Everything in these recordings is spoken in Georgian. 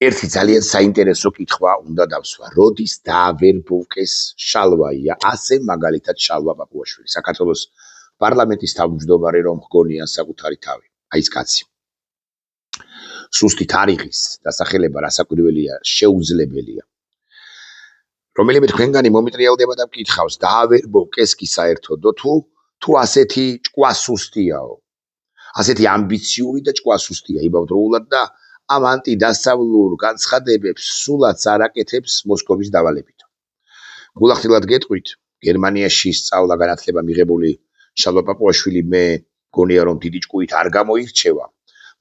ერთი ძალიან საინტერესო კითხვა უნდა დავსვა. როდის დაავერბოვკეს შალვაია, ასე მაგალითად შალვა პაპუაშვილი, საქართველოს პარლამენტის თავმჯდომარე რომ ჰგონია საკუთარი თავი. აი ეს კაცი. სუსტი თარიღის დასახელება რასაკვირველია, შეუძლებელია. რომელიმე თქვენგანი მომიტრიალდება და მკითხავს, დაავერბოვკეს კი საერთოდო თუ ასეთი ჭკუასუსტიაო. ასეთი ამბიციური და ჭკუასუსტია იმავდროულად და ამ ანტიდასავლურ განცხადებებს სულაც არ აკეთებს მოსკოვის დავალებით. გულახდილად გეტყვით, გერმანიაში სწავლა განათლება მიღებული შალვა პაპუაშვილი მე გონია რომ დიდი ჭკუით არ გამოირჩევა,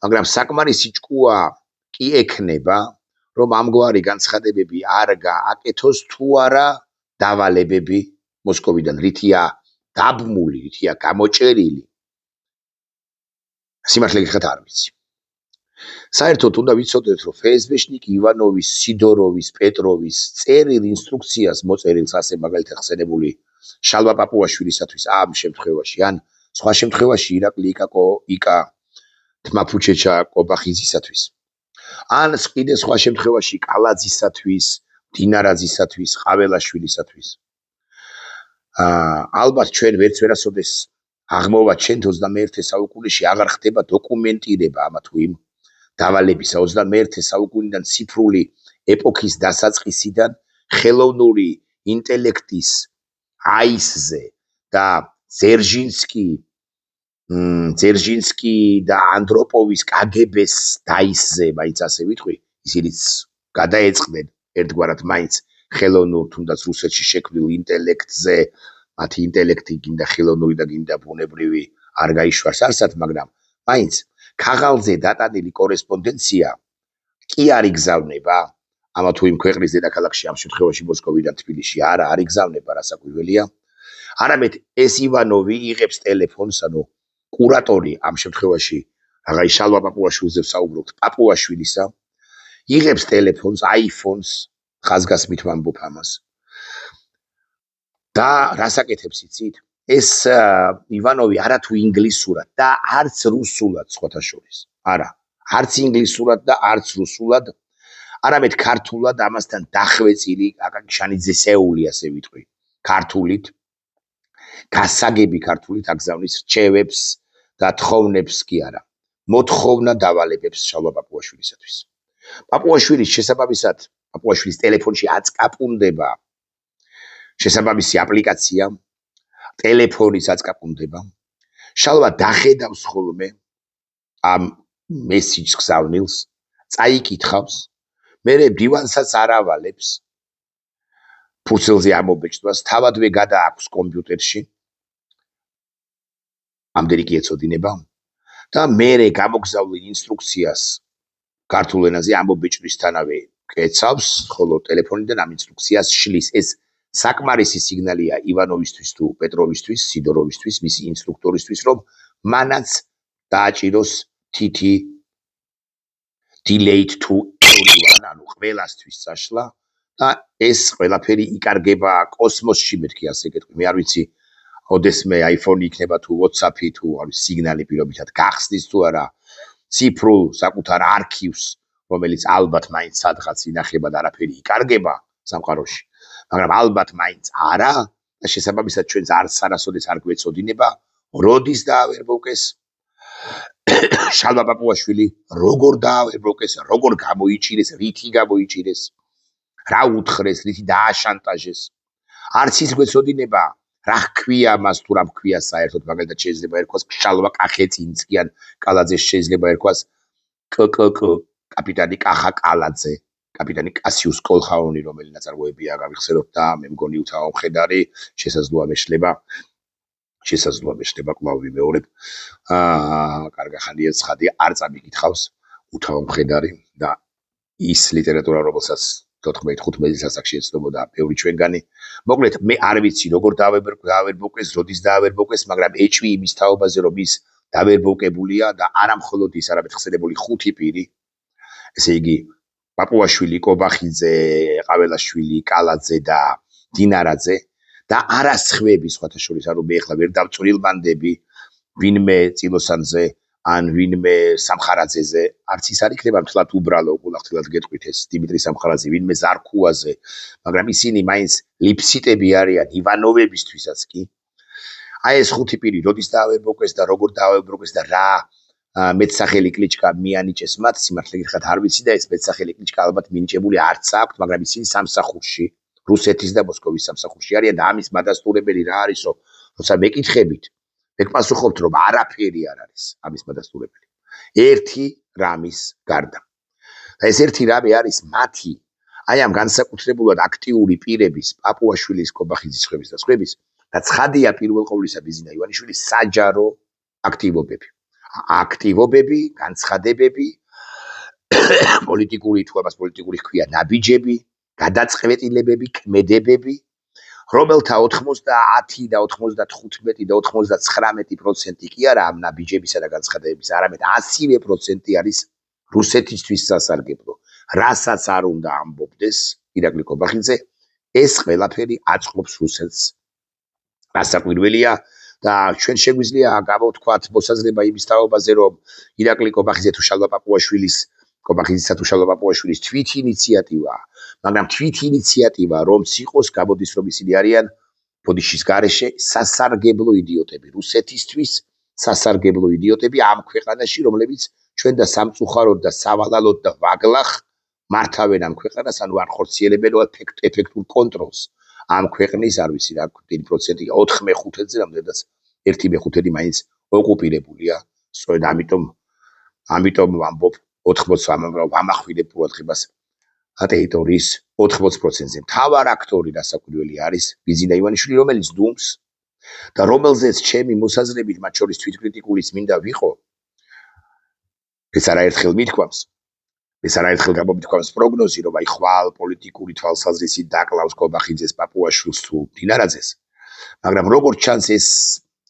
მაგრამ საკმარისი ჭკუა კი ექნება, რომ ამგვარი განცხადებები არ გააკეთოს თუ არა დავალებები მოსკოვიდან, რითია დაბმული, რითია გამოჭერილი. სიმართლე გითხრათ არ ვიცი. საერთოდ უნდა ვიცოდეთ, რომ ფსბ-შნიკ ივანოვის, სიდოროვის, პეტროვის წერილ ინსტრუქციას მოწერილს ასე მაგალითად ხსენებული შალვა პაპუაშვილისათვის ამ შემთხვევაში, ან სხვა შემთხვევაში ირაკლი იკა თმაფუჩეჩა კობახიძისათვის, ან კიდე სხვა შემთხვევაში კალაძისათვის, დინარაძისათვის, ყაველაშვილისათვის. ალბათ ჩვენ ვერც ვერასოდეს აღმოვა ჩვენ 21 საუკუნეში აღარ ხდება დოკუმენტირება ამა თუ იმ დავალებისა 21 საუკუნიდან ციფრული ეპოქის დასაწყისიდან ხელოვნური ინტელექტის აისზე და ძერჟინსკი და ანდროპოვის კგბ-ს დაისზე, მაინც ასე ვიტყვი, ისინიც გადაეწყდნენ ერთგვარად მაინც ხელოვნურ თუნდაც რუსეთში შექმნილ ინტელექტზე, მათი ინტელექტი გინდა ხელოვნური და გინდა ბუნებრივი არ გაიშვარს არსად, მაგრამ მაინც ქაღალდზე დატანილი კორესპონდენცია კი არ იგზავნება ამა თუ იმ ქვეყნის დედაქალაქში, ამ შემთხვევაში მოსკოვიდან თბილისში არ იგზავნება, რასაკვირველია. არამედ ეს ივანოვი იღებს ტელეფონს, ანუ კურატორი ამ შემთხვევაში აღარ შალვა პაპუაშვილზე ვსაუბრობთ, პაპუაშვილისა, იღებს ტელეფონს, აიფონს, ხაზგასმით ვამბობ ამას. და რას აკეთებს იცით? ეს ივანოვი არათუ ინგლისურად და არც რუსულად სხვათა შორის. არა, არც ინგლისურად და არც რუსულად, არამედ ქართულად ამასთან დახვეწილი აკაკიშანიძესეული ასე ვიტყვი. ქართულით, გასაგები ქართულით აგზავნის რჩევებს და თხოვნებს კი არა. მოთხოვნა დავალებებს შალვა პაპუაშვილისათვის. პაპუაშვილის შესაბამისად, პაპუაშვილის ტელეფონში აწკაპუნდება შესაბამისი აპლიკაცია, ტელეფონის აწკაპუნდება. შალვა დახედავს ხოლმე ამ მესიჯს გზავნილს, წაიკითხავს, მერე დივანსაც არ ავალებს, ფურცელზე ამობეჭდვას, თავადვე გადააქვს კომპიუტერში, ამდენი კი ეწოდინება, და მერე გამოგზავნილ ინსტრუქციას ქართულ ენაზე ამობეჭდვისთანავე კეცავს, ხოლო ტელეფონიდან ამ ინსტრუქციას შლის. ეს საკმარისი სიგნალია ივანოვისთვის თუ პეტროვისთვის, სიდოროვისთვის, მისი ინსტრუქტორისთვის, რომ მანაც დააჭიროს თითი delayed to everyone, ანუ ყველასთვის წაშლა და ეს ყველაფერი იკარგება კოსმოსში, მეთქი ასე გეტყვი. მე არ ვიცი, ოდესმე iPhone იქნება თუ WhatsApp-ი თუ არის სიგნალი პირობითად გახსნის თუ არა ციფრულ საკუთარ არქივს, რომელიც ალბათ მაინც სადღაც ინახება და არაფერი იკარგება სამყაროში. მაგრამ ალბათ მაინც არა და შესაბამისად ჩვენც არასოდეს არ გვეწოდინება, როდის დაავერბოვკეს შალვა პაპუაშვილი, როგორ დაავერბოვკეს, როგორ გამოიჭირეს, რითი გამოიჭირეს, რა უთხრეს, რითი დააშანტაჟეს. არც ის გვეწოდინება, რა ჰქვია მას თუ რა ჰქვია საერთოდ, მაგალითად შეიძლება ერქვას შალვა კახეწინსკი ან კალაძეს შეიძლება ერქვას კაპიტანი კახა კალაძე. კაპიტანი კასიუს კოლხაონი, რომელი ნაწარმოებია გავიხსენოთ და მე მგონი უთავო მხედარი, შესაძლოა მეშლება კვლავ ვიმეორებ. კარგა ხანია ცხადია, არ წამიკითხავს უთავო მხედარი და ის ლიტერატურა, რომელსაც 14-15 ასაკში ეცნობოდა ბევრი ჩვენგანი. მოკლედ, მე არ ვიცი როგორ დაავერბოვკეს, როდის დაავერბოვკეს, მაგრამ ეჭვი იმის თაობაზე, რომ ის დაავერბოვკებულია და არა მხოლოდ ის, არამედ ხსენებული 5 პირი, ესე იგი პაპუაშვილი, კობახიძე, ყაველაშვილი, კალაძე და დინარაძე და არასხვები სხვათა შორის, ანუ მე ახლა ვერ დავწვრილმანდები ვინმე წილოსანზე ან ვინმე სამხარაძეზე, არც ის არ იქნება მთლად უბრალო, გულახდილად გეტყვით ეს დიმიტრი სამხარაძე, ვინმე ზარქუაზე, მაგრამ ისინი მაინც ლიფსიტები არიან ივანოვებისთვისაც კი. აი ეს ხუთი პირი, როდის დაავერბოქეს და როგორ დაავერბოქეს და რა მეტსახელი კლიჩკა მიანიჭეს მათ, სიმართლე გითხრათ არ ვიცი და ეს მეტსახელი კლიჩკა ალბათ მინიჭებული არც აქვთ, მაგრამ ისინი სამსახურში, რუსეთის და მოსკოვის სამსახურში არიან და ამის მადასტურებელი რა არისო, როცა მეკითხებით, მეკპასუხობთ, რომ არაფერი არ არის ამის მადასტურებელი. ერთი რამის გარდა. და ეს ერთი რამე არის მათი, აი ამ განსაკუთრებულად აქტიური პირების, პაპუაშვილის, კობახიძის და სხვების და ცხადია პირველ ყოვლისა ბიზინა ივანიშვილის საჯარო აქტივობები, განცხადებები, პოლიტიკური თუ ამას პოლიტიკური ჰქვია ნაბიჯები, გადაწყვეტილებები, ქმედებები, რომელთა 90 და 95 და 99% კი არა ამ ნაბიჯებისა და განცხადებების, არამედ 100% არის რუსეთისთვის სასარგებლო. რასაც არ უნდა ამბობდეს ირაკლი კობახიძე, ეს ყველაფერი აწყობს რუსეთს. რასაკვირველია და ჩვენ შეგვიძლია გავავთქვათ მოსაზრება იმის თაობაზე, რომ ირაკლი კობახიძე თუ შალვა კობახიძისა თუ შალვა პაპუაშვილის თვით ინიციატივა, მაგრამ თვით ინიციატივა რომც იყოს, გამოდის რომ ისინი არიან ბოდიშის გარეშე სასარგებლო იდიოტები, რუსეთისთვის სასარგებლო იდიოტები ამ ქვეყანაში, რომლებიც ჩვენ და სამწუხაროდ და სავალალოდ და ვაგლახ მართავენ ამ ქვეყანას, ანუ არ ხორციელებენ ეფექტურ კონტროლს ამ ქვეყნის, არ ვიცი რა 1% 4/5-ზე, რამდენადაც 1/5 მაინც ოკუპირებულია. სწორედ ამიტომ ვამბობ 80 ვამახვილებ ყურადღებას ტერიტორიის 80%-ზე. მთავარ აქტორი რასაკვირველი არის ბიზინა ივანიშვილი, რომელიც დუმს და რომელზეც ჩემი მოსაზრებით, მათ შორის თვითკრიტიკულიც მინდა ვიყო. ეს არაერთხელ მithქვამს. ეს არაერთხელ გამომithქვამს პროგნოზი, რომ აი ხვალ პოლიტიკური თვალსაზრისით დაკლავს კობახიძეს, პაპუაშვილს თუ დინარაძეს. მაგრამ როგორც ჩანს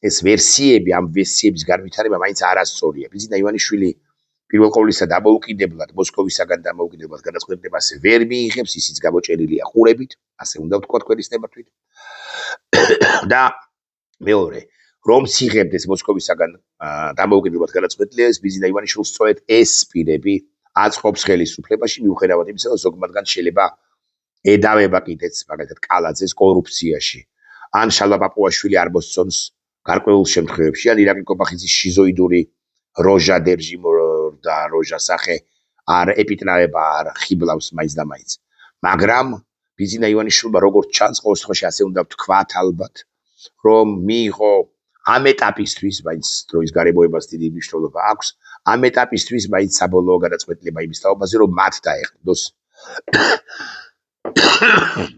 ეს ვერსიები, ამ ვერსიების განვითარება მაინც არასწორია. ბიზინა ივანიშვილი პირველ ყოვლისა დამოუკიდებლად, მოსკოვისაგან დამოუკიდებლად გადაწყვეტილებას ვერ მიიღებს, ისიც გამოჭერილია ყურებით, ასე უნდა ვთქვათ ქვეყნის ნებართვით. და მეორე, რომ იღებდეს მოსკოვისაგან დამოუკიდებლად გადაწყვეტილებას, ბიზინა ივანიშვილს სწორედ ეს პირები აწყობს ხელისუფლებაში, მიუხედავად იმისა, რომ ზოგ მათგან შეიძლება ედავება კიდეც, მაგალითად კალაძეს კორუფციაში. ან შალვა პაპუაშვილი არ მოსწონს გარკვეულ შემთხვევებში, ან ირაკლი კობახიძის შიზოიდური როჟა დერჟიმ და როჟა სახე არ ეპიტნაება, არ ხიბლავს მაინც და მაინც. მაგრამ ბიზინა ივანიშვილმა როგორც ჩანს, ყოველ შემთხვევაში ასე უნდა ვთქვათ ალბათ, რომ მიიღო ამ ეტაპისთვის, მაინც დროის გარემოებას დიდი მნიშვნელობა აქვს, ამ ეტაპისთვის მაინც საბოლოო გადაწყვეტილება იმის თაობაზე, რომ მათ დაეყრდოს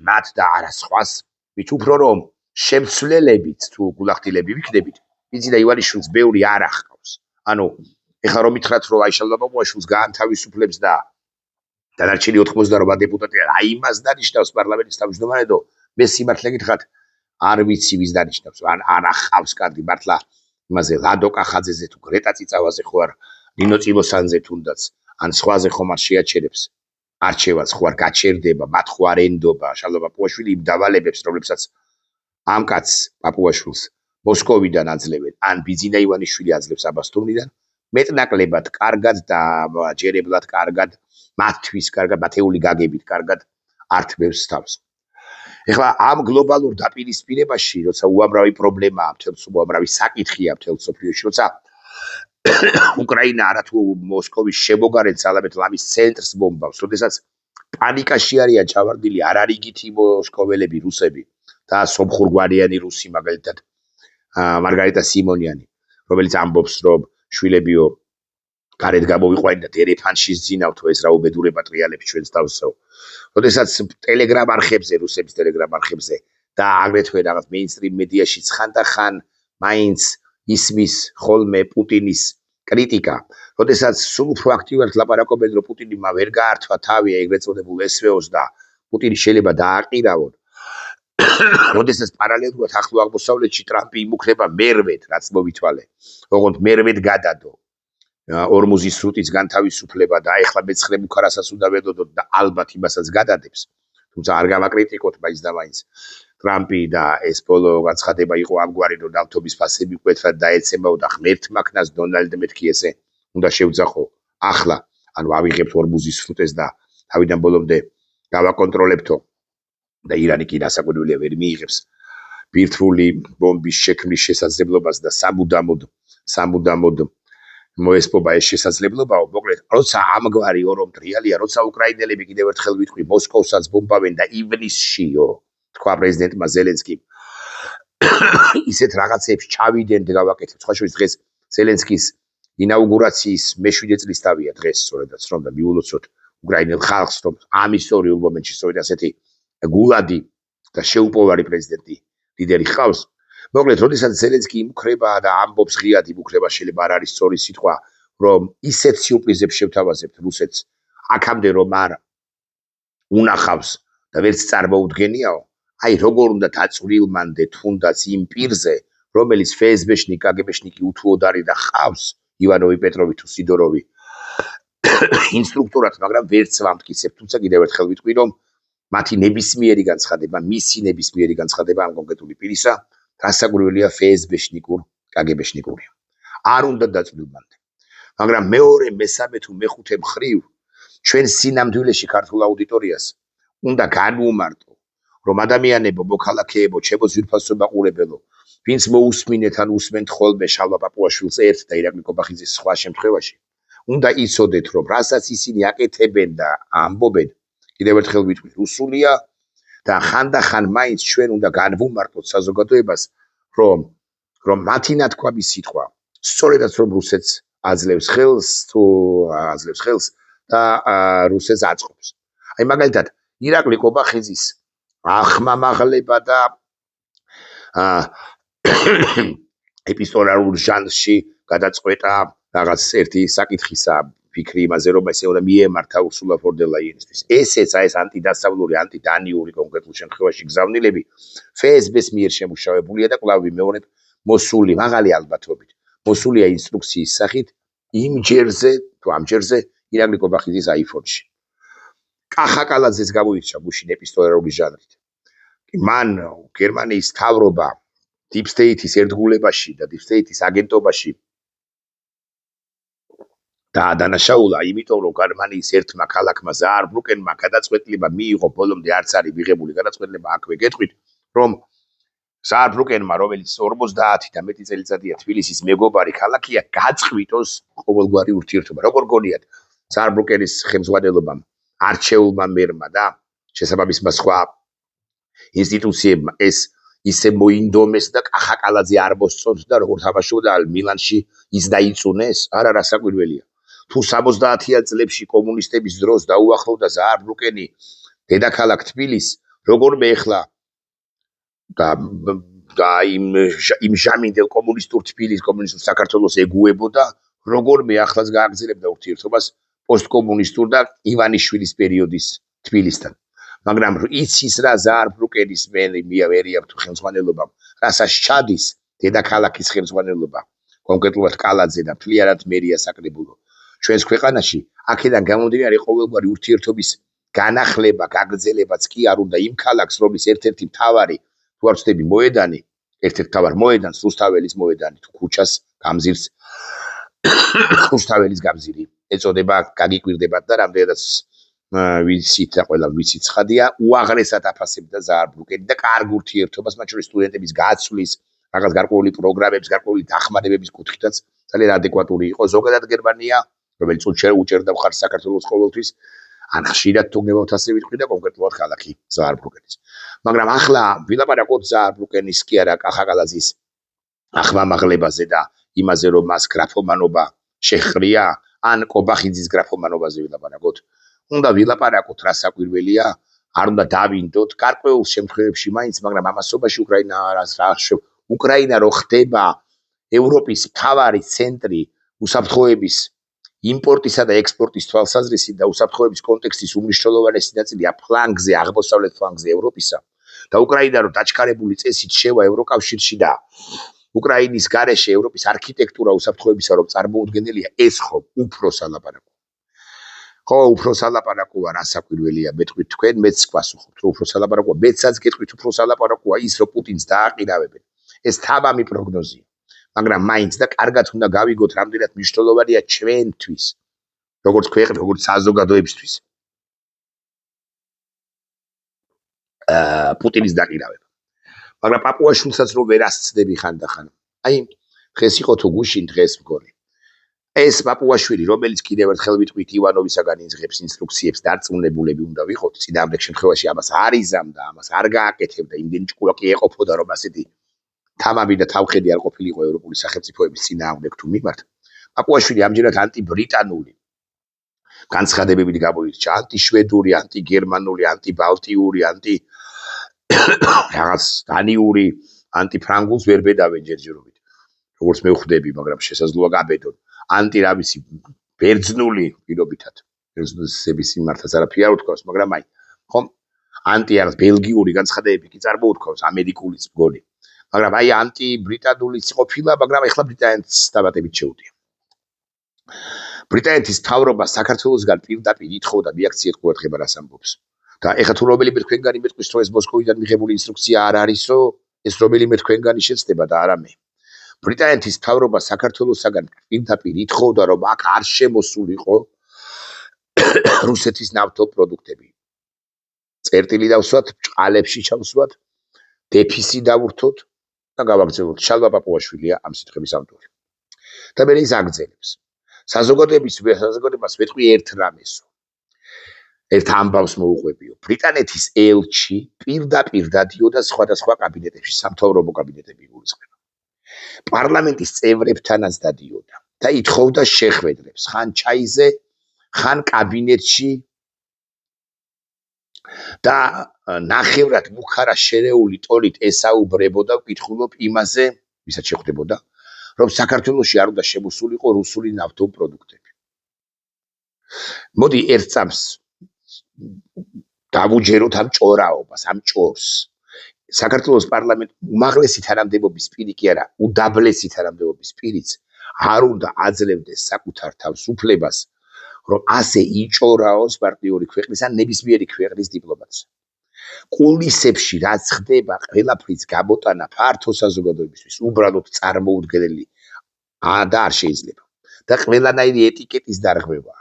მათ და არა სხვას, ვით უფრო რომ შემცვლელებით თუ გულახდილები ვიქნებით, ბიზინა ივანიშვილს ბევრი არ ახავს. ანუ ეხლა რომ მითხრათ, რომ აი შალვა პაპუაშვილს გაანთავისუფლებს და დანარჩენი 88 დეპუტატი აი იმას დანიშნავს პარლამენტის თავმჯდომარედო, მე სიმართლე გითხრათ, არ ვიცი ვის დანიშნავს, ან ახავს კარგი მართლა იმაზე ლადო კახაძეზე თუ გრეტა წიწავაზე ხო არ ნინო წილოსანზე თუნდაც, ან სხვაზე ხომ არ შეაჩერებს არჩევას, ხო არ გაჩერდება, მათ ხო არ ენდობა შალვა პაპუაშვილი იმ დავალებებს, რომლებსაც ამ კაცს პაპუაშვილს მოსკოვიდან აძლევენ, ან ბიზინა ივანიშვილი აძლევს აბასთუმნიდან, მეტნაკლებად კარგად და ჯერებლად კარგად, მათთვის კარგად, მათეული გაგებით კარგად ართმევს თავს. ეხლა ამ გლობალურ დაპირისპირებაში, როცა უამრავი პრობლემაა, უამრავი საკითხია მთელ მსოფლიოში, როცა უკრაინა არათუ მოსკოვის შემოგარეთ ძალამეთ ლამის ცენტრს ბომბავს, როდესაც პანიკაში არიან ჩავარდნილი არარიგითი მოსკოველები, რუსები და სომხურგვარიანი რუსი, მაგალითად მარგარიტა სიმონიანი, რომელიც ამბობს, რომ შვილებიო გარეთ გამოვიყვანი და დერეფანში ზინავთ, ეს რა უბედურება ტრიალებს ჩვენს თავსო. როდესაც ტელეგრამ არხებზე, რუსების ტელეგრამ არხებზე და აგრეთვე რაღაც მეინსტრიმ მედიაში ხან მაინც ისმის ხოლმე პუტინის კრიტიკა, როდესაც სულ უფრო აქტიურად ლაპარაკობენ, რომ პუტინმა ვერ გაართვა თავი ეგრეთ წოდებულ SVO-ს და პუტინი შეიძლება დააყირავონ. როდესაც პარალელურად ახლო აღმოსავლეთში ტრამპი იმუქრება მერვედ, რაც მოვითვალე, ოღონდ მერვედ გადადო ორმუზის სრუტის განთავისუფლება და ეხლა მეცხრე მუქარასაც უნდა ველოდოთ და ალბათ იმასაც გადადებს, თუმცა არ გავაკრიტიკოთ მაინც და მაინც. ტრამპი და ეს ბოლო განცხადება იყო ამგვარი, რომ ნავთობის ფასები მკვეთრად დაეცემაო და ღმერთმა ქნას დონალდ მეთქი ესე უნდა შევძახო ახლა, ანუ ავიღებთ ორმუზის სრუტეს და თავიდან ბოლომდე გავაკონტროლებთო და ირანი კი დასაკვირველია ვერ მიიღებს ბირთვული ბომბის შექმნის შესაძლებლობას და სამუდამოდ მოესპობა ეს შესაძლებლობაო. მოკლედ, როცა ამგვარი ორმოდ რეალია, როცა უკრაინელები კიდევ ერთხელ ვიტყვი მოსკოვსაც ბომბავენ და ივნისშიო თქვა პრეზიდენტმა ზელენსკიმ ისეთ რაღაცებს ჩავიდენ და გავაკეთებ. სხვა შორის დღეს ზელენსკის ინაუგურაციის მე-7 წლისთავია დღეს, სწორედაც რომ და მიულოცოთ უკრაინელ ხალხს, რომ ამ ისტორიულ მომენტში სწორედ ასეთი გულადი და შეუპოვარი პრეზიდენტი ლიდერი ხავს. მოკლედ, როდესაც ზელენსკი იმუქრება და ამბობს ღიად იმუქრება, შეიძლება არ არის სწორი სიტყვა, რომ ისეთ სიურპრიზებს შევთავაზებთ რუსეთს, აქამდე რომ არ უნახავს და ვერც წარმოუდგენიაო, აი როგორ უნდა დაწვრილმანდე თუნდაც იმ პირზე, რომელიც FSB-შნი, KGB-შნი უთუოდ არის და ხავს, ივანოვი, პეტროვი თუ სიდოროვი ინსტრუქტორად, მაგრამ ვერც ვამტკიცებ, თუმცა კიდევ ერთხელ ვიტყვი, რომ მათი ნებისმიერი განცხადება, მისი ნებისმიერი განცხადება ამ კონკრეტული პირისა დასაკვირველია FSB-შნიკურ, KGB-შნიკურია. არ უნდა დაწვრილმანდე. მაგრამ მეორე, მესამე თუ მეხუთე მხრივ ჩვენ სინამდვილეში ქართულ აუდიტორიას უნდა განვუმარტო, რომ ადამიანებო, მოქალაქეებო, ჩემო ძვირფასო მაყურებელო, ვინც მოусმინეთ ან უსმენთ ხოლმე შალვა პაპუაშვილს ერთ და ირაკლი კობახიძის სხვა შემთხვევაში, უნდა იცოდეთ, რომ რასაც ისინი აკეთებენ და ამბობენ, კიდევ ერთხელ ვიტყვი, რუსულია და ხანდახან მაინც ჩვენ უნდა განვუმარტოთ საზოგადოებას, რომ მათი ნათქვამი სიტყვა, სწორედაც რომ რუსეთს აძლევს ხელს და რუსეთს აწყობს. აი მაგალითად, ირაკლი კობახიძის ახმამაღლება და ეპისტოლარულ ჟანრში გადაწყვეტა რაღაც ერთი საკითხისა ფიქრი იმაზე, რომ ესე უნდა მიემართა ურსულა ფონ დერ ლაიენისთვის. ესეც ეს ანტიდასავლური, ანტიდანიური კონკრეტულ შემთხვევაში გზავნილები FSB-ს მიერ შემუშავებულია და კვლავ ვიმეორებ, მოსული მაღალი ალბათობით, მოსულია ინსტრუქციის სახით იმ ჯერზე თუ ამ ჯერზე ირაკლი კობახიძის iPhone-ში. კახა კალაძეს გამოირჩა გუშინ ეპისტოლარული ჟანრით. მან გერმანიის მთავრობა Deep State-ის ერთგულებაში და Deep State-ის აგენტობაში დაადანაშაულა, იმიტომ რომ გერმანიის ერთმა ქალაქმა ზაარბრუკენმა გადაწყვეტილება მიიღო, ბოლომდე არც არის მიღებული გადაწყვეტილება, აქვე გეტყვით, რომ ზაარბრუკენმა, რომელიც 50 და მეტი წელიწადია თბილისის მეგობარი ქალაქია, გაწყვიტოს ყოველგვარი ურთიერთობა. როგორ გონიათ ზაარბრუკენის ხელმძღვანელობამ, არჩეულმა მერმა და შესაბამისმა სხვა ინსტიტუციებმა ეს ისე მოინდომეს და კახა კალაძე არ მოსწონს და როგორ თამაშობდა მილანში ის დაიწუნეს, არა რასაკვირველია. თუ 70-იან წლებში კომუნისტების დროს დაუახლოვდა ზაარბრუკენი დედაქალაქ თბილისს, როგორმე ეხლა და იმ ჟამინდელ კომუნისტურ თბილისს, კომუნისტურ საქართველოს ეგუებოდა, როგორმე ახლაც გააგრძელებდა ურთიერთობას პოსტკომუნისტურ და ივანიშვილის პერიოდის თბილისთან. მაგრამ იცის რა ზაარბრუკენის მერია თუ ხელმძღვანელობამ, რასაც ჩადის დედაქალაქის ხელმძღვანელობა, კონკრეტულად კალაძე და მთლიანად მერია საკრებულო ჩვენს ქვეყანაში, აქედან გამომდინარე ყოველგვარი ურთიერთობის განახლება, გაგრძელებაც კი არ უნდა იმ ქალაქს, რომლის ერთ-ერთი მთავარი თუ არ ვცდები მოედანი, ერთ-ერთ მთავარ მოედანს, რუსთაველის მოედანი თუ ქუჩას გამზირს რუსთაველის გამზირი ეწოდება, გაგიკვირდებათ და რამდენადაც ვიცით და ყველა ვიცით ცხადია, უაღრესად აფასებდა ზაარბრუკენი და კარგ ურთიერთობას, მათ შორის სტუდენტების გაცვლის, რაღაც გარკვეული პროგრამების, გარკვეული დახმარებების კუთხითაც ძალიან ადეკვატური იყო. ზოგადად გერმანია, რომელიც უჭერდა მხარს საქართველოს ყოველთვის, ან ხშირად თუ გნებავთ ასე ვიტყვი და კონკრეტულად ქალაქი ზაარბრუკენის. მაგრამ ახლა ვილაპარაკოთ ზაარბრუკენის კი არა კახა კალაძის ახმამაღლებაზე და იმაზე, რომ მას გრაფომანობა შეხრია, ან კობახიძის გრაფომანობაზე ვილაპარაკოთ. უნდა ვილაპარაკოთ, რასაკვირველია, არ უნდა დავინდოთ გარკვეულ შემთხვევებში მაინც, მაგრამ ამასობაში უკრაინა რო ხდება ევროპის მთავარი ცენტრი უსაფრთხოების იმპორტისა და ექსპორტის თვალსაზრისით და უსაფრთხოების კონტექსტის უმნიშვნელოვანესი ნაწილია ფლანგზე, აღმოსავლეთ ფლანგზე ევროპისა და უკრაინა რო დაჩქარებული წესით შევა ევროკავშირში და უკრაინის გარეშე ევროპის არქიტექტურა უსაფრთხოებისა რომ წარმოუდგენელია, ეს ხომ უფრო სალაპარაკო. ხო, უფრო სალაპარაკოა რა საკვირველია, მეტყვით თქვენ მეც გვასუხობთ, რომ უფრო სალაპარაკოა, მეცაც გეტყვით უფრო სალაპარაკოა ის, რომ პუტინს დააყირავებენ. ეს თავამი პროგნოზია. მაგრამ მაინც და კარგად უნდა გავიგოთ, რამდენად მნიშვნელოვანია ჩვენთვის, როგორც ქვეყნ, როგორც საზოგადოებისთვის. პუტინის დაყირავება. მაგრამ პაპუაშვილსაც რომ ვერ ასწდები ხანდახან. აი, დღეს იყო თუ გუშინ დღეს მგონი. ეს პაპუაშვილი, რომელიც კიდევ ერთხელ ვიტყვით ივანოვისაგან იღებს ინსტრუქციებს დარწმუნებულები უნდა ვიყოთ, წინააღმდეგ შემთხვევაში ამას არ იზამდა, ამას არ გააკეთებდა, იმდენი ჭკუა კი ეყოფოდა, რომ ასეთი თამამი და თავხედი არ ყოფილიყო ევროპული სახელმწიფოების წინააღმდეგ თუ მიმართ. პაპუაშვილი ამჯერად ანტიბრიტანული განცხადებებით გამოირჩა, ანტიშვედური, ანტიგერმანული, ანტიბალტიური, რაღაც დანიური, ანტიფრანგულს ვერ ბედავენ ჯერჯერობით. როგორც მე ვხვდები, მაგრამ შესაძლოა გაბედონ. ანტირავისი ბერძნული პირობითად. ბერძნების მიმართაც არაფერი არ უთქვას, მაგრამ აი, ხომ ანტი არის ბელგიური განცხადებები კი წარმოუთქვას ამერიკულიც მგონი. მაგრამ აი ანტიბრიტანულიც ყოფილა, მაგრამ ეხლა ბრიტანეთს დამატებით შეუდია. ბრიტანეთის მთავრობა საქართველოსგან პირდაპირ ითხოვდა მიაქციეთ ყურადღება რას ამბობს. და ეხლა თუ რომელიმე თქვენგანი მეტყვის, რომ ეს მოსკოვიდან მიღებული ინსტრუქცია არ არისო, ეს რომელიმე თქვენგანი შეცდება და არა მე. ბრიტანეთის მთავრობა საქართველოსაგან პირდაპირ ითხოვდა, რომ აქ არ შემოსულიყო რუსეთის ნავთობპროდუქტები. წერტილი დავსვათ, ბჭყალებში ჩავსვათ, დეფისი დავურთოთ და გავაგრძელოთ. შალვა პაპუაშვილია ამ სიტყვების ავტორი. და მე ის აგრძელებს. საზოგადოებას ვეთქვი ერთ რამესო. ერთ ამბავს მოუყვებიო. ბრიტანეთის ელჩი პირდაპირ დადიოდა სხვადასხვა კაბინეტებში, სამთავრობო კაბინეტები გულისხმობა. პარლამენტის წევრებთანაც დადიოდა და ითხოვდა შეხვედრებს, ხან ჩაიზე, ხან კაბინეტში და ნახევრად მუქარა შერეული ტონით ესაუბრებოდა, ვკითხულობ იმაზე, ვისაც შეხვდებოდა, რომ საქართველოში არ უნდა შემოსულიყო რუსული ნავთობპროდუქტები. მოდი ერთ წამს დავუჯეროთ ამ ჭორაობას, ამ ჭორს. საქართველოს პარლამენტი უმაღლესი თანამდებობის პირი კი არა, უდაბლესი თანამდებობის პირიც არ უნდა აძლევდეს საკუთარ თავს უფლებას, რომ ასე იჭორაოს პარტიული ქვეყნის ან ნებისმიერი ქვეყნის დიპლომატს. კულისებში რაც ხდება, ყველაფრის გამოტანა ფართო საზოგადოებისთვის უბრალოდ წარმოუდგენელი და არ შეიძლება. და ყველანაირი ეტიკეტის დარღვევა.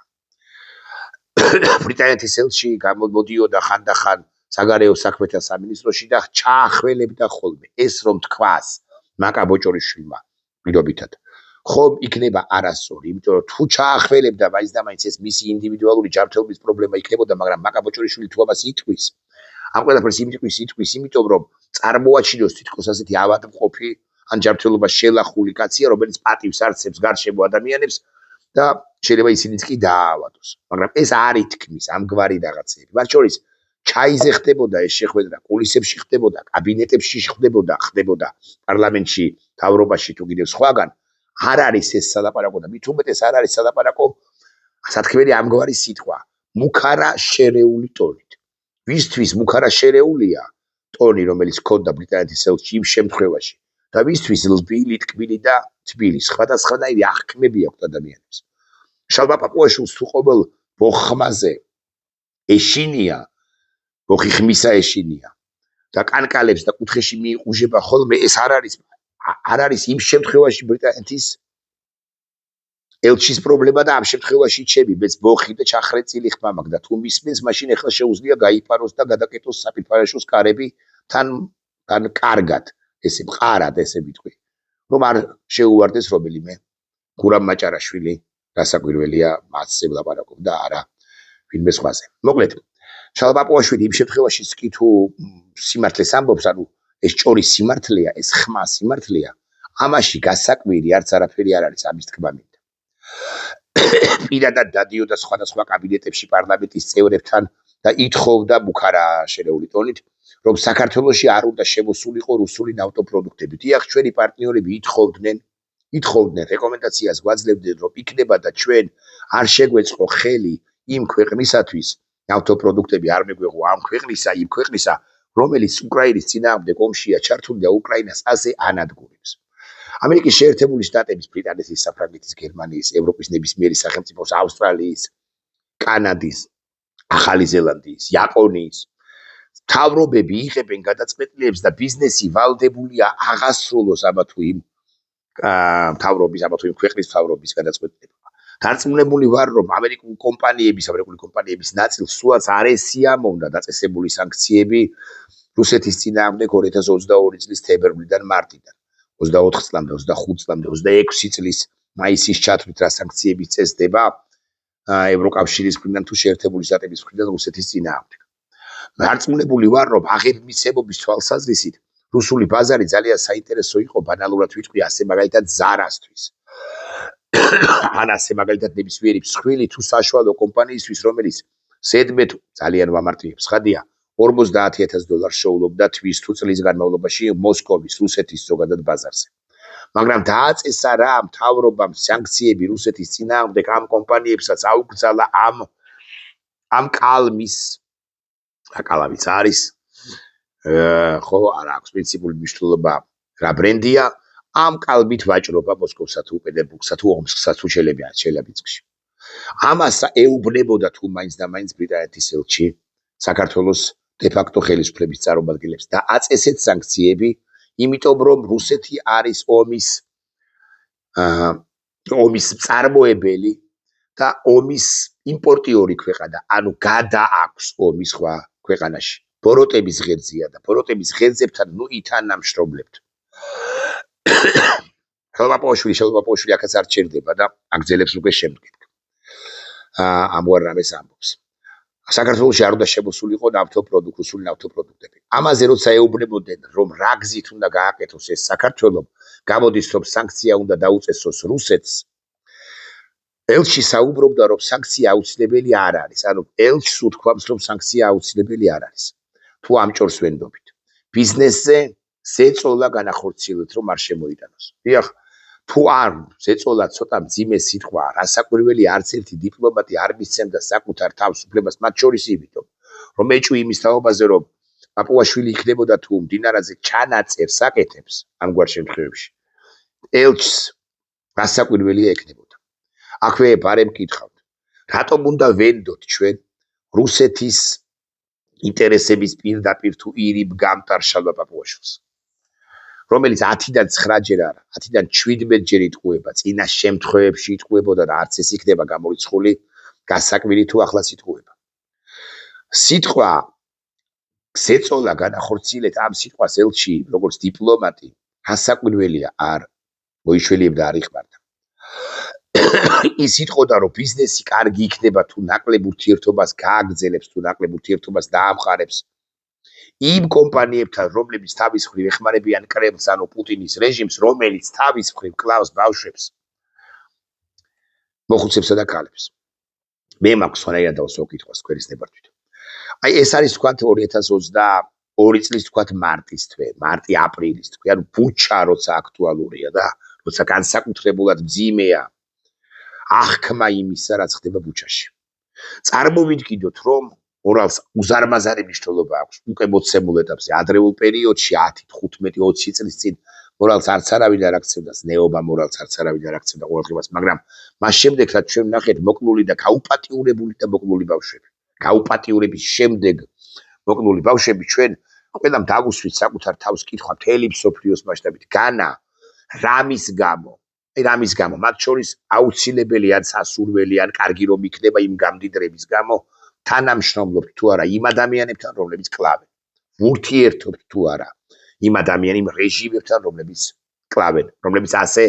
ბრიტანეთის ელჩი გამოდიოდა ხანდახან საგარეო საქმეთა სამინისტროში და ჩაახველებდა ხოლმე ეს რომ თქვას მაკა ბოჭორიშვილმა პირობითად ხომ იქნება არასწორი, იმიტომ რომ თუ ჩაახველებდა მაინც და მაინც ეს მისი ინდივიდუალური ჯანმრთელობის პრობლემა იქნებოდა, მაგრამ მაკა ბოჭორიშვილი თუ ამას იტყვის, ამ ყველაფერს იტყვის, იმიტომ რომ წარმოაჩინოს თითქოს ასეთი ავადმყოფი ან ჯანმრთელობას შელახული კაცია, რომელიც პატივს არცებს გარშემო ადამიანებს და შეიძლება ისინიც კი დაავადოს. მაგრამ ეს არ ითქმის ამგვარი რაღაცები. მათ შორის ჩაიზე ხდებოდა ეს შეხვედრა, კულისებში ხდებოდა, კაბინეტებში ხდებოდა, პარლამენტში, მთავრობაში თუ კიდევ სხვაგან. არ არის ეს სალაპარაკო და მით უმეტეს არ არის სალაპარაკო სათქმელი ამგვარი სიტყვა, მუქარა შერეული ტონით. ვისთვის მუქარა შერეულია ტონი, რომელიც ჰქონდა ბრიტანეთის ელჩი იმ შემთხვევაში და ვისთვის ლბილი, ტკბილი და თბილი, სხვადასხვანაირი აღქმები აქვს ადამიანებს. შალვა პაპუაშვილს თუ ყოველ ბოხმაზე ეშინია, ბოხი ხმისა ეშინია და კანკალებს და კუთხეში მიიყუჟება ხოლმე, ეს არ არის იმ შემთხვევაში ბრიტანეთის ელჩის პრობლემა და ამ შემთხვევაში ჩემი მეც ბოხი და ჩახრეწილი ხმა მაქვს და თუ მისმენს, მაშინ ახლა შეუძლია გაიფაროს და გადაკეტოს საფირფარეშოს კარები თან კარგად, ესე მყარად ესე ვიტყვი, რომ არ შეუვარდეს რომელიმე გურამ მაჭარაშვილი გასაკვირველია მასზე ვლაპარაკობ და არა ვინმე სხვაზე. მოკლედ, შალვა პაპუაშვილი იმ შემთხვევაშიც კი თუ სიმართლეს ამბობს, ანუ ეს ჭორი სიმართლეა, ეს ხმა სიმართლეა, ამაში გასაკვირი არც არაფერი არ არის ამის თქმა მინდა. პირადად დადიოდა სხვადასხვა კაბინეტებში პარლამენტის წევრებთან და ითხოვდა მუქარა შერეული ტონით, რომ საქართველოში არ უნდა შემოსულიყო რუსული ნავთობპროდუქტები. დიახ, ჩვენი პარტნიორები ითხოვდნენ რეკომენდაციას გვაძლევდნენ, რომ იქნება და ჩვენ არ შეგვეწყო ხელი იმ ქვეყნისათვის, ნავთობპროდუქტები არ მეგვეღო ამ ქვეყნისა, იმ ქვეყნისა, რომელიც უკრაინის წინააღმდეგ ომშია ჩართული და უკრაინას ასე ანადგურებს. ამერიკის შეერთებული შტატების, ბრიტანეთის, საფრანგეთის, გერმანიის, ევროპის ნებისმიერი სახელმწიფოს, ავსტრალიის კანადის, ახალი ზელანდიის, იაპონიის მთავრობები იღებენ გადაწყვეტილებას და ბიზნესი ვალდებულია აღასრულოს ამა თუ იმ მთავრობის, ამა თუ იმ ქვეყნის მთავრობის გადაწყვეტილება. დარწმუნებული ვარ, რომ ამერიკული კომპანიების ნაწილს სულაც არ ესიამოვნა დაწესებული სანქციები რუსეთის წინააღმდეგ 2022 წლის თებერვლიდან მარტიდან, 24 წლამდე, 25 წლამდე, 26 წლის მაისის ჩათვლით რა სანქციების წესდება ევროკავშირის მხრიდან თუ შეერთებული შტატების მხრიდან რუსეთის წინააღმდეგ. დარწმუნებული ვარ, რომ აღებმისებობის თვალსაზრისით რუსული ბაზარი ძალიან საინტერესო იყო ბანალურად ვიტყვი ასე მაგალითად ზარასთვის. ან ასე მაგალითად ნებისმიერი მსხვილი თუ საშუალო კომპანიისთვის, რომელიც ზედმეტ ძალიან ვამარტივებს ხადია $50,000 შეულობდა თვის თუ წლის განმავლობაში მოსკოვის, რუსეთის ზოგადად ბაზარზე. მაგრამ დააწესა რა მთავრობამ სანქციები რუსეთის წინააღმდეგ ამ კომპანიებსაც აუკრძალა ამ კალმის კალავიც არის ხო არა აქვს პრინციპული მნიშვნელობა რა ბრენდია ამ კალმით ვაჭრობა მოსკოვსა თუ პეტერბურგსა თუ ომსკსა თუ ჩელიაბინსკში. ამას ეუბნებოდა თუ მაინც და მაინც ბრიტანეთის ელჩი საქართველოს დე-ფაქტო ხელისუფლების წარმომადგენლებს და აწესეთ სანქციები, იმიტომ რომ რუსეთი არის ომის მწარმოებელი და ომის იმპორტიორი ქვეყანა, ანუ გადააქვს ომის სხვა ქვეყანაში. ბოროტების ღერძია და ბოროტების ღერძებთან ნუ ითანამშრომლებთ. ხელვაპოვაშვილი აქაც არ ჩერდება და აგზელებს უკვე შემდეგ. ამგვარ რამეს ამბობს. საქართველოში არ უნდა შემოსულიყო რუსული ნავთობპროდუქტები. ამაზე როცა ეუბნებოდნენ, რომ რა გზით უნდა გააკეთოს ეს საქართველომ, გამოდის რომ სანქცია უნდა დაუწესოს რუსეთს. ელჩი საუბრობდა, რომ სანქცია აუცილებელი არ არის. ანუ ელჩს უთქვამს, რომ სანქცია აუცილებელი არ არის. თუ ამ ჭორს ვენდობით. ბიზნესზე ზეწოლა განახორციელეთ, რომ არ შემოიტანოს. დიახ, თუ არ ზეწოლა ცოტა მძიმე სიტყვა, რასაკვირველი არც ერთი დიპლომატი არ მისცემდა საკუთარ თავს უფლებას, მათ შორის იმიტომ, რომ ეჭვი იმის თაობაზე, რომ პაპუაშვილი იქნებოდა თუ მდინარაზე ჩანაწერს აკეთებს ამგვარ შემთხვევებში. ელჩს რასაკვირველია ექნებოდა. აქვე ბარემ მკითხავთ, რატომ უნდა ვენდოთ ჩვენ რუსეთის ინტერესების პირდაპირ თუ ირიბ გამტარშალვა პაპუაშვილს, რომელიც 10-დან 9 ჯერ არა, 10-დან 17 ჯერ იტყუება, წინა შემთხვევებში იტყუებოდა და არც ეს იქნება გამორიცხული, გასაკვირი თუ ახლაც იტყუება. სიტყვა ზეწოლა განახორციელეთ ამ სიტყვას ელჩი, როგორც დიპლომატი, გასაკვირველია არ მოიშველიებდა, არ იხმარდა. ის იტყოდა, რომ ბიზნესი კარგი იქნება თუ ნაკლებ ურთიერთობას გააგრძელებს, თუ ნაკლებ ურთიერთობას დაამყარებს იმ კომპანიებთან, რომლებიც თავის მხრივ ეხმარებიან კრემლს, ანუ პუტინის რეჟიმს, რომელიც თავის მხრივ კლავს ბავშვებს, მოხუცებსა და ქალებს. მე მაქვს სხვანაირად დავსვო კითხვას თქვენის ნებართვით. აი ეს არის თქვათ 2022 წლის თქვათ მარტის თვე, მარტი-აპრილის თვე, ანუ ბუჩა როცა აქტუალურია და როცა განსაკუთრებულად მძიმეა აღქმა იმისა, რაც ხდება ბუჩაში. წარმოვიდგინოთ, რომ ორალს უზარმაზარი მნიშვნელობა აქვს უკვე მოცემულ ეტაპზე, ადრეულ პერიოდში 10, 15, 20 წლის წინ ორალს არც არავინ არ აქცევდა, ზნეობამ ორალს არც არავინ არ აქცევდა ყურადღებას, მაგრამ მას შემდეგ რაც ჩვენ ვნახეთ მოკლული და გაუპატიურებული და მოკლული ბავშვები, გაუპატიურების შემდეგ მოკლული ბავშვები, ჩვენ ყველამ დავუსვით საკუთარ თავს კითხვა მთელი მსოფლიოს მასშტაბით, განა რამის გამო, მათ შორის აუცილებელი ან სასურველი ან კარგი რომ იქნება იმ გამდიდრების გამო თანამშრომლობთ თუ არა იმ ადამიანებთან, რომლებიც კლავენ. ურთიერთობთ თუ არა იმ იმ რეჟიმებთან, რომლებიც კლავენ, რომლებიც ასე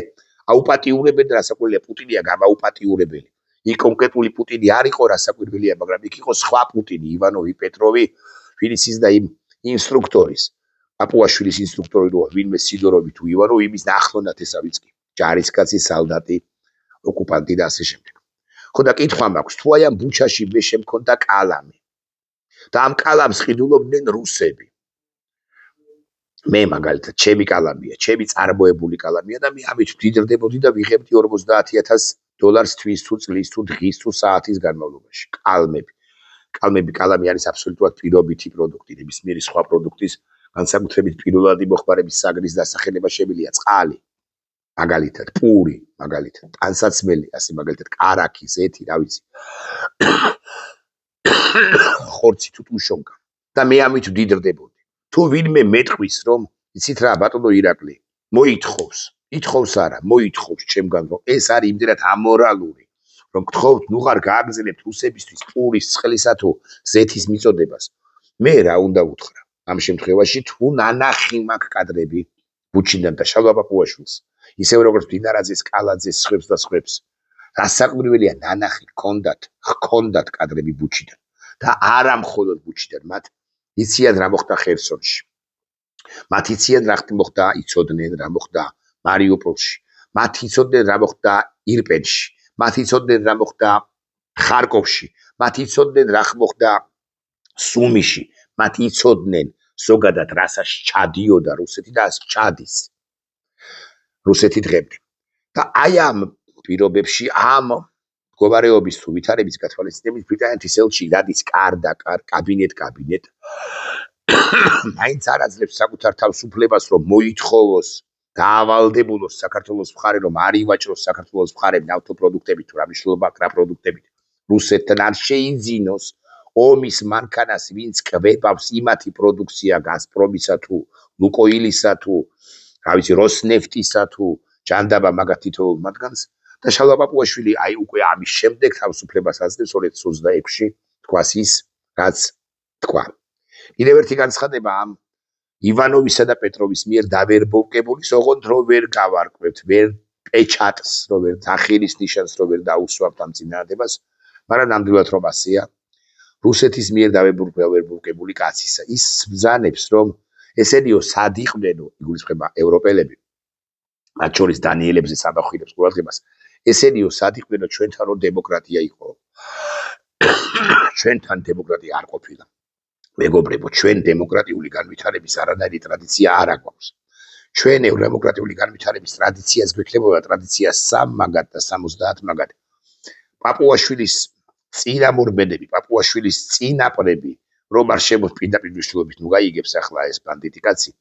აუპატიურებენ და რასაკვირველია პუტინია გამაუპატიურებელი. იქ კონკრეტული პუტინი არ იყო რასაკვირველია, მაგრამ იქ იყო სხვა პუტინი, ივანოვი, პეტროვი, ფინისის და იმ ინსტრუქტორის, პაპუაშვილის ინსტრუქტორი რო ვინმე სიდოროვი თუ ივანოვი, იმის ახლონათესავიც კი, ჯარისკაცი, სალდატი, ოკუპანტი და ასე შემდეგ. ხო და კითხვა მაქვს, თუ აი ამ ბუჩაში მე შემქონდა კალამი და ამ კალამს ყიდულობდნენ რუსები. მე მაგალითად ჩემი კალამია, ჩემი წარმოებული კალამია და მე ამით ვდიდრდებოდი და ვიღებდი $40,000 თვის თუ წლის თუ დღის თუ საათის განმავლობაში. კალამი არის აბსოლუტურად პირობითი პროდუქტი, ნებისმიერი სხვა პროდუქტის განსაკუთრებით პირველადი მოხმარების საგნის დასახელება შემილია წყალი. მაგალითად პური, მაგალითად ტანსაცმელი, ასე მაგალითად კარაქი, ზეთი, რა ვიცი. ხორცი თუ ტუშონკა და მე ამით ვდიდრდებოდი. თუ ვინმე მეტყვის რომ იცით რა ბატონო ირაკლი ითხოვს არა მოითხოვს ჩემგან რომ ეს არის იმდენად ამორალური რომ გთხოვთ ნუ ხარ გააგზავნებთ რუსებისთვის პურის წყლისა თუ ზეთის მიწოდებას მე რა უნდა ვუთხრა ამ შემთხვევაში თუ ნანახი მაქვს კადრები ბუჩიდან და შალვა პაპუაშვილს ისევ როგორც დინარაძეს კალაძეს სხვებს და სხვებს რასაკვირველია ნანახი ჰქონდათ კადრები ბუჩიდან და არა მხოლოდ ბუჩიდან მათ იციან რა მოხდა ხერსონში მათ იციან რა მოხდა იცოდნენ რა მოხდა მარიუპოლში მათ იცოდნენ რა მოხდა ირპენში მათ იცოდნენ რა მოხდა ხარკოვში მათ იცოდნენ რა მოხდა სუმიში მათ იცოდნენ ზოგადად რასაც ჩადიოდა რუსეთი და ჩადის რუსეთი დღემდე და აი ამ პირობებში ამ მდგომარეობის თუ ვითარების გათვალისწინებით ბრიტანეთის ელჩი რადის კაბინეტ მაინც არ აძლევს საკუთარ თავისუფლებას რომ მოითხოვოს დაავალდებულოს საქართველოს მხარე რომ არ ივაჭროს საქართველოს მხარე ნავთობპროდუქტებით თუ რა მნიშვნელობა აქვს რა პროდუქტებით რუსეთთან არ შეიძინოს ომის მანქანას ვინც კვებავს იმათი პროდუქცია გაზპრომისა თუ ლუკოილისა თუ რა ვიცი როსნეფტისა თუ ჯანდაბა მაგათ თითოეულ მათგანს და შალვა პაპუაშვილი აი უკვე ამის შემდეგ თავისუფლებას აძლევს 2026-ში თქვას ის რაც თქვა კიდევ ერთი განცხადება ამ ივანოვისა და პეტროვის მიერ დავერბოვკებული ოღონდ რომ ვერ გავარკვევთ ვერ პეჩატს რომ ვერ დახილის ნიშანს რომ ვერ დაუსვამთ ამ წინააღმდეგობას მაგრამ ნამდვილად რომ ასეა რუსეთის მიერ დავერბოვკებული კაცისა ის ბრძანებს რომ ესენიო სად იყვნენ იგულისხმება ევროპელები მათ შორის დანიელებზე საბახვილებს ყურადღებას ესენიო სად იყვნენ ჩვენთან რომ დემოკრატია იყო ჩვენთან დემოკრატია არ ყოფილა მეგობრებო, ჩვენ დემოკრატიული განვითარების არანაირი ტრადიცია არ აქვს. ჩვენ დემოკრატიული განვითარების ტრადიციას გვექნებოდა ტრადიცია 3 მაგად და 70 მაგად. პაპუაშვილის წინამორბედები, პაპუაშვილის წინაპრები, რომ არ შემოსპინდა პირდაპირობით, ნუ გაიგებს ახლა ეს ბანდიტი კაცი,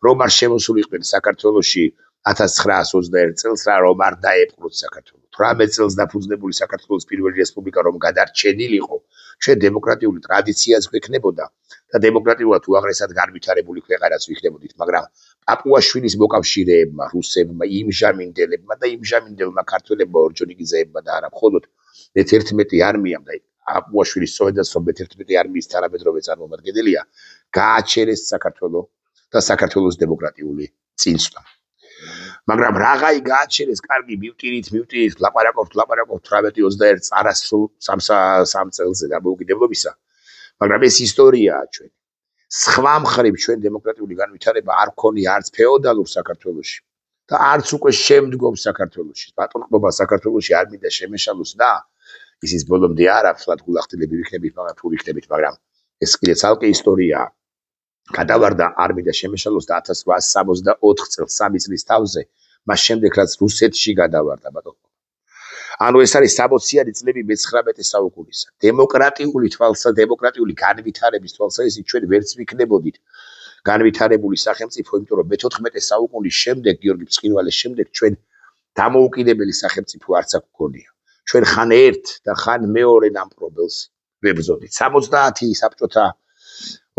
რომ არ შემოსულიყვნენ საქართველოში 1921 წელს რა რომ არ დაეპყროთ საქართველოს. 18 წელს დაფუძნებული საქართველოს პირველი რესპუბლიკა რომ გადარჩენილიყო, ჩვენ დემოკრატიული ტრადიციას გვექნებოდა და დემოკრატიულად უაღრესად განვითარებული ქვეყანაც ვიქნებოდით, მაგრამ პაპუაშვილის მოკავშირეებმა, რუსებმა, იმჟამინდელებმა და იმჟამინდელმა ქართველებმა ორჯონიკიძეებმა და არა მხოლოდ მე-11 არმიამ და პაპუაშვილის სწორედაც რომ მე-11 არმიის თანამედროვე წარმომადგენელია, გააჩერეს საქართველოს და საქართველოს დემოკრატიული წინსვლა. მაგრამ რაღაცა გააჩერეს კარგი მივტირით ლაპარაკობთ 18-21 წარასრულ 3 წელზე დამოუკიდებლობისა მაგრამ ეს ისტორიაა ჩვენ სხვა მხრივ ჩვენ დემოკრატიული განვითარება არ ქონია არც ფეოდალურ საქართველოში და არც უკვე შემდგომ საქართველოში ბატონყმობა საქართველოში არ მინდა შემეშალოს და ისიც ბოლომდე არ აქვს რა გულახდილები ვიქნებით მაგრამ თუ ვიქნებით მაგრამ ეს კიდე ცალკე ისტორიაა გადავარდა არ მინდა შემეშალოს და 1864 წელს 3 წლის თავზე მას შემდეგ რაც რუსეთში გადავარდა ბატონო ანუ ეს არის 60-იანი წლები მე-19 საუკუნისა დემოკრატიული განვითარების თვალსაზრისით ჩვენ ვერც ვიქნებოდით განვითარებული სახელმწიფო იმიტომ რომ მე-14 საუკუნის შემდეგ გიორგი ბრწყინვალეს შემდეგ ჩვენ დამოუკიდებელი სახელმწიფო არც აქ გქონია ჩვენ ხან ერთ და ხან მეორე ნამპრობელს ვებრძოდით 70 საბჭოთა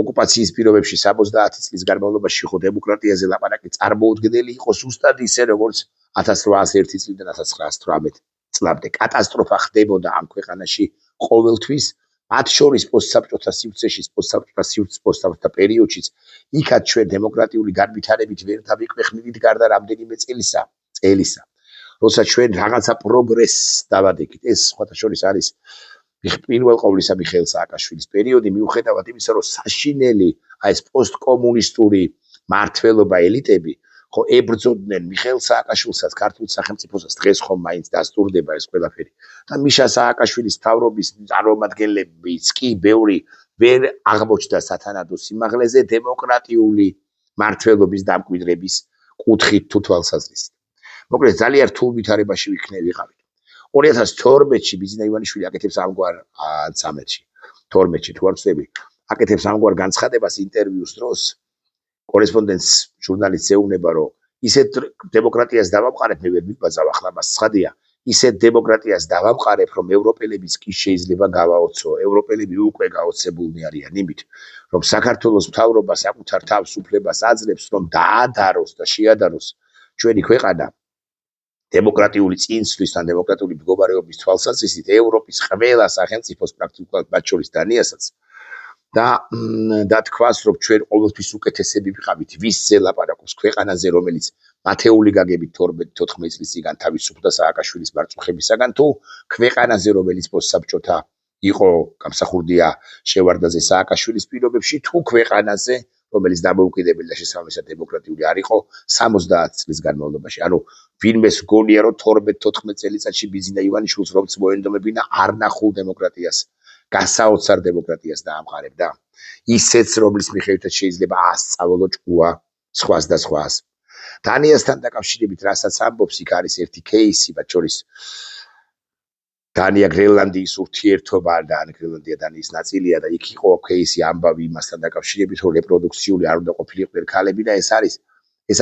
ოკუპაციის პირობებში 70 წლის განმავლობაში ხო დემოკრატიაზე ლაპარაკი წარმოუდგენელი იყო ზუსტად ისე როგორც 1801 წლიდან 1918 წლამდე კატასტროფა ხდებოდა ამ ქვეყანაში ყოველთვის მათ შორის პოსტსაბჭოთა სივრცეში პოსტსაბჭოთა პერიოდშიც იქაც ჩვენ დემოკრატიული განვითარებით ვერ დავიკვეხნით გარდა რამდენიმე წელისა როცა ჩვენ რაღაცა პროგრესს დავადგეთ ეს სხვათა შორის არის პირველ ყოვლისა მიხეილ სააკაშვილის პერიოდი მიუხედავად იმისა რომ საშინელი აი ეს პოსტკომუნისტური მართლობა ელიტები ხო ებრძოდნენ მიხეილ სააკაშვილსაც ქართულ სახელმწიფოსაც დღეს ხომ მაინც დასტურდება ეს ყველაფერი და მიშა სააკაშვილის მთავრობის წარმომადგენლებიც კი ბევრი ვერ აღმოჩნდა სათანადო სიმაღლეზე დემოკრატიული მართლობის დამკვიდრების კუთხით თუ თვალსაზრისით მოკლედ ძალიან რთულ ვითარებაში ვიყავით 2012-ში ბიზნა ივანიშვილი აკეთებს ამგვარ 12-ში თუ არ ვცდები აკეთებს ამგვარ განცხადებას ინტერვიუს დროს კორესპონდენტს ჟურნალისტს ეუბნება რომ ისეთ დემოკრატიას დავამყარებ, მე ვერ მიბაძავ ახლა მას ცხადია. ისეთ დემოკრატიას დავამყარებ, რომ ევროპელებიც კი შეიძლება გავაოცო. ევროპელები უკვე გაოცებულნი არიან იმით, რომ საქართველოს მთავრობა საკუთარ თავს უფლებას აძლევს, რომ დაადაროს და შეადაროს ჩვენი ქვეყანა დემოკრატიული წინსვლის ან დემოკრატიული მდგომარეობის თვალსაზრისით ევროპის ყველა სახელმწიფოს პრაქტიკულად მათ შორის დანიასაც და თქვას, რომ ჩვენ ყოველთვის უკეთესები ვიყავით ვისზე ლაპარაკობს ქვეყანაზე, რომელიც მათეული გაგებით 12-14 წლის წინ თავისუფლდა სააკაშვილის მარწუხებისაგან, თუ ქვეყანაზე, რომელიც პოსტსაბჭოთა იყო გამსახურდია შევარდაზე სააკაშვილის პირობებში, თუ ქვეყანაზე, რომელიც დამოუკიდებელი და შესაბამისად დემოკრატიული არ იყო 70 წლის განმავლობაში. ანუ ვინმეს გონია, რომ 12-14 წელიწადში ბიზინა ივანიშვილს რომც მოენდომებინა არ ნახულ დემოკრატიას, გასაოცარ დემოკრატიას დაამყარებდა. ისეც, რომლის მიხედვითაც შეიძლება ასწავლო ჭკუა სხვას და სხვას. დანიასთან დაკავშირებით, რასაც ამბობს, იქ არის ერთი кейსი, მათ შორის დანია გრენლანდიის ურთიერთობა და გრენლანდია დანიის ნაწილია და იქ იყო кейსი ამბავი იმასთან დაკავშირებით, რომ რეპროდუქციული არ უნდა ყოფილიყვნენ ქალები და ეს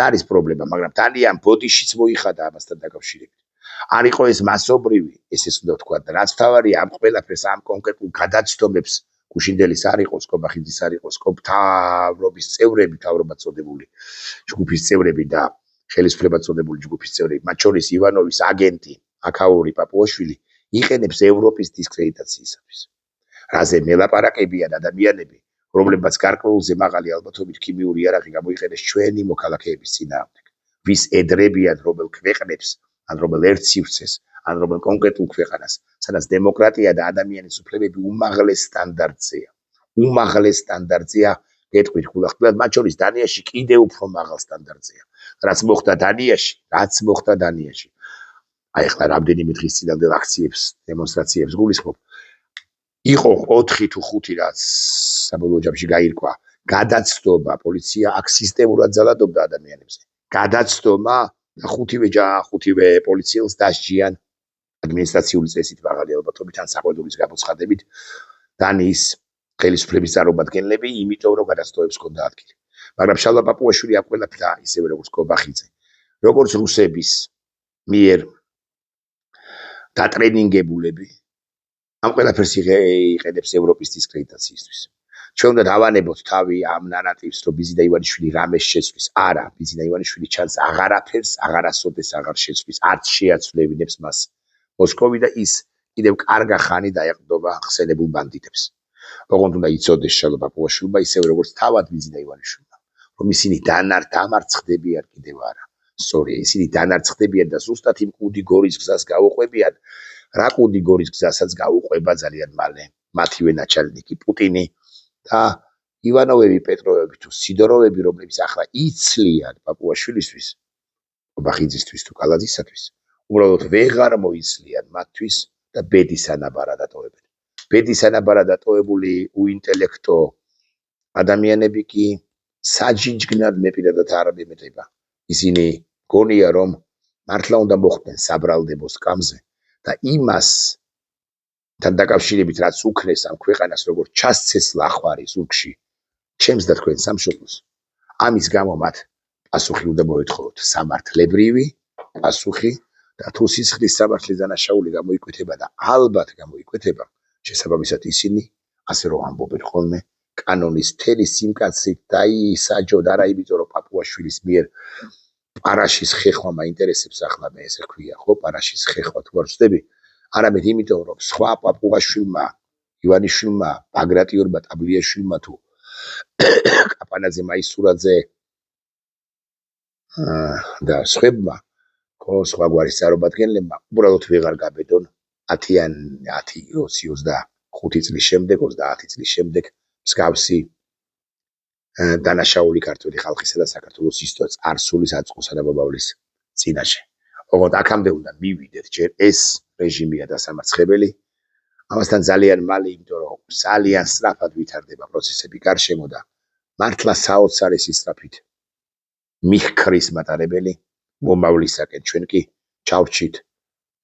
არის პრობლემა, მაგრამ დანიამ ბოდიშიც მოიხადა ამასთან დაკავშირებით. არ იყო ეს მასობრივი, ესეც უნდა ვთქვა და რაც თავარია ამ ყველაფერს ამ კონკრეტულ გადაცდომებს გუშინდელის არ იყო, სკობახიძის არ იყო, მთავრობის წევრები, მთავრობად წოდებული ჯგუფის წევრები და ხელისუფლებად წოდებული ჯგუფის წევრები, მათ შორის ივანოვის აგენტი აქაური პაპუაშვილი იყენებს ევროპის დისკრედიტაციისათვის. რაზე მელაპარაკებიან ადამიანები, რომლებმაც გარკვეულზე მაღალი ალბათობით ქიმიური იარაღი გამოიყენეს ჩვენი მოქალაქეების წინააღმდეგ. ვის ედრებიან რომელ ქვეყნებს, ან რომელ ერთ სივრცეს, ან რომელ კონკრეტულ ქვეყანას, სადაც დემოკრატია და ადამიანის უფლებები უმაღლეს სტანდარტზეა. უმაღლეს სტანდარტზეა, გეტყვით გულახდილად, მათ შორის დანიაში კიდევ უფრო მაღალ სტანდარტზეა. რაც მოხდა დანიაში. აი ახლა რამდენიმე დღის წინამდე აქციებს, დემონსტრაციებს გულისხმობ. იყო 4 თუ 5 რაც საბოლოო ჯამში გაირკვა. გადაცდომა, პოლიცია აქ სისტემურად ძალადობდა ადამიანებზე. გადაცდომა და 5-ვე პოლიციელს დასჯიან ადმინისტრაციული წესით მაღალი ალბათობით ან საყვედურის გამოცხადებით დანიის ხელისუფლების წარმომადგენლები, იმიტომ რომ გადაცდოებს ჰქონდა ადგილი. მაგრამ შალვა პაპუაშვილი აქ ყველაფერს ისევე როგორც კობახიძე, როგორც რუსების მიერ დატრენინგებულები ამ ყველაფერს იყენებს ევროპის დისკრედიტაციისთვის. ჩვენ უნდა დავანებოთ თავი ამ ნარატივს, რომ ბიზინა ივანიშვილი რამეს შეცვლის. არა, ბიზინა ივანიშვილი ჩანს აღარაფერს, აღარასოდეს აღარ შეცვლის, არც შეაცვლებინებს მას მოსკოვი და ის კიდევ კარგა ხანი დაეყრდნობა ხსენებულ ბანდიტებს. ოღონდ უნდა იცოდეს შალვა პაპუაშვილმა, ისევე როგორც თავად ბიზინა ივანიშვილმა, რომ ისინი დამარცხდებიან კიდევ არა. სწორია, ისინი დამარცხდებიან და ზუსტად იმ კუდი გორის გზას გაუყვებიან, რა კუდი გორის გზასაც გაუყვება ძალიან მალე მათივე ნაჩალნიკი პუტინი და ივანოვები, პეტროვები თუ სიდოროვები, რომლებიც ახლა იცლიან პაპუაშვილისთვის, კობახიძისთვის თუ კალაძისათვის, უბრალოდ ვეღარ მოიცლიან მათთვის და ბედის ანაბარად ატოვებენ. ბედის ანაბარად ატოვებული უინტელექტო ადამიანები კი საჯიჯგნად მე პირადად არ მემეტება. ისინი გონია, რომ მართლა უნდა მოხვდნენ საბრალდებო სკამზე და იმასთან დაკავშირებით, რაც უქნეს ამ ქვეყანას, როგორც ჩასცეს ლახვარი ზურგში, ჩემს და თქვენ სამშობლოს, ამის გამო მათ პასუხი უნდა მოეთხოვოთ, სამართლებრივი პასუხი და თუ სისხლის სამართლის დანაშაული გამოიკვეთება და ალბათ გამოიკვეთება, შესაბამისად ისინი, ასე რომ ამბობენ ხოლმე, კანონის მთელი სიმკაცრით დაისაჯოთ, არა იმიტომ, რომ პაპუაშვილის მიერ პარაშის ხეხვა მაინტერესებს ახლა მე ესე ხვია, ხო, პარაშის ხეხვა თუ არ ვწდები, არამედ იმიტომ, რომ სხვა პაპუაშვილმა, ივანიშვილმა, ბაგრატიორმა, ტაბლიაშვილმა თუ კაპანაძე, მაისურაძე და სხვებმა, ხო, სხვა გვარის წარმომადგენლებმა უბრალოდ ვეღარ გაბედონ 10-20 წლის შემდეგ, 30 წლის შემდეგ მსგავსი დანაშაული ქართველი ხალხისა და საქართველოს ისტორიის წარსულის აწყოსა და მომავლის წინაშე. ოღონდ აქამდე უნდა მივიდეთ, ჯერ ეს რეჟიმია დასამარცხებელი. ამასთან ძალიან მალე, იმიტომ რომ ძალიან სწრაფად ვითარდება პროცესები გარშემო და მართლა საოცარი სწრაფით მიხქრის მატარებელი მომავლისაკენ. ჩვენ კი ჩავრჩით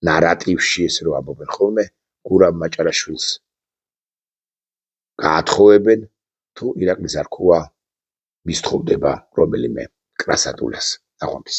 ნარატივში, ესე რომ ამბობენ ხოლმე, გურამ მაჭარაშვილს გაათხოვებენ, თუ ირაკლი ზარქოა მისთხოვდება რომელიმე კრასატულას. ნახვამდის.